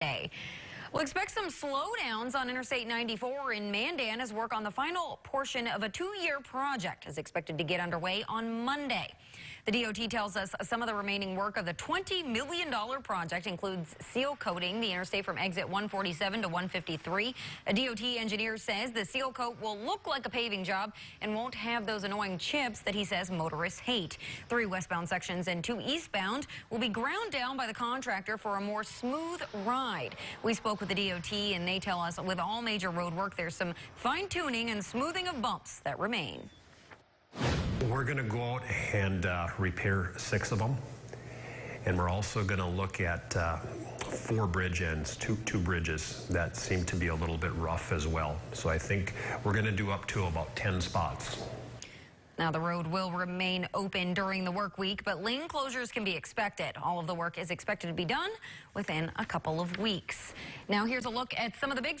Day. We'll expect some slowdowns on Interstate 94 in Mandan as work on the final portion of a 2-year project is expected to get underway on Monday. The DOT tells us some of the remaining work of the $20 million project includes seal coating the interstate from exit 147 to 153. A DOT engineer says the seal coat will look like a paving job and won't have those annoying chips that he says motorists hate. 3 westbound sections and 2 eastbound will be ground down by the contractor for a more smooth ride. We spoke with the DOT and they tell us with all major road work there's some fine-tuning and smoothing of bumps that remain. We're going to go out and repair 6 of them, and we're also going to look at 4 bridge ends, two bridges that seem to be a little bit rough as well. So I think we're going to do up to about 10 spots. Now, the road will remain open during the work week, but lane closures can be expected. All of the work is expected to be done within a couple of weeks. Now, here's a look at some of the big